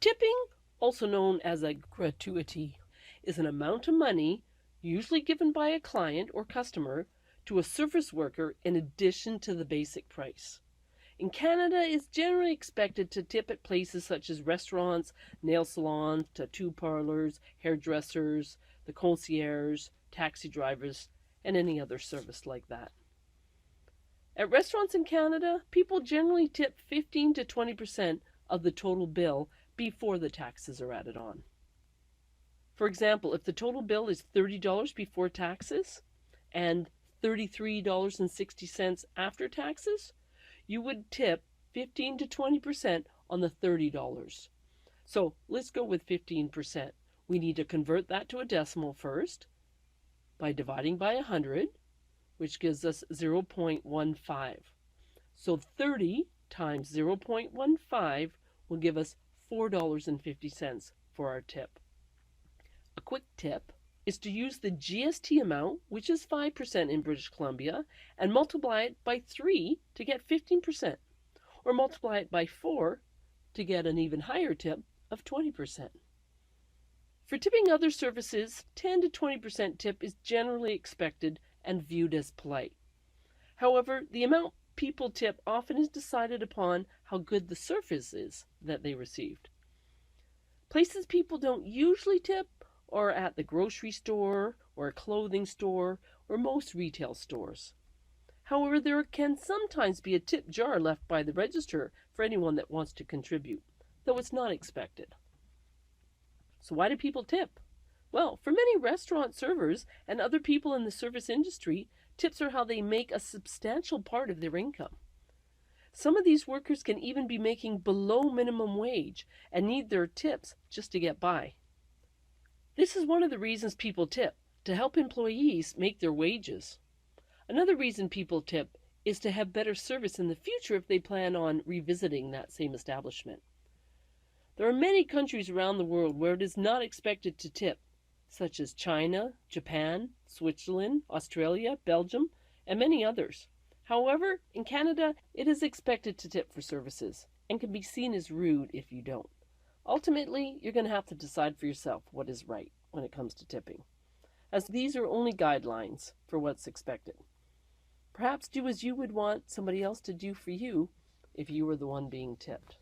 Tipping, also known as a gratuity, is an amount of money, usually given by a client or customer, to a service worker in addition to the basic price. In Canada, it's generally expected to tip at places such as restaurants, nail salons, tattoo parlors, hairdressers, the concierge, taxi drivers, and any other service like that. At restaurants in Canada, people generally tip 15 to 20% of the total bill before the taxes are added on. For example, if the total bill is $30 before taxes and $33.60 after taxes, you would tip 15 to 20% on the $30. So let's go with 15%. We need to convert that to a decimal first by dividing by 100, which gives us 0.15. So 30 times 0.15 will give us $4.50 for our tip. A quick tip is to use the GST amount, which is 5% in British Columbia, and multiply it by 3 to get 15%, or multiply it by 4 to get an even higher tip of 20%. For tipping other services, 10 to 20% tip is generally expected and viewed as polite. However, the amount people tip often is decided upon how good the service is that they received. Places people don't usually tip are at the grocery store or a clothing store or most retail stores. However, there can sometimes be a tip jar left by the register for anyone that wants to contribute, though it's not expected. So why do people tip? Well, for many restaurant servers and other people in the service industry, tips are how they make a substantial part of their income. Some of these workers can even be making below minimum wage and need their tips just to get by. This is one of the reasons people tip, to help employees make their wages. Another reason people tip is to have better service in the future if they plan on revisiting that same establishment. There are many countries around the world where it is not expected to tip, such as China, Japan, Switzerland, Australia, Belgium, and many others. However, in Canada, it is expected to tip for services and can be seen as rude if you don't. Ultimately, you're going to have to decide for yourself what is right when it comes to tipping, as these are only guidelines for what's expected. Perhaps do as you would want somebody else to do for you if you were the one being tipped.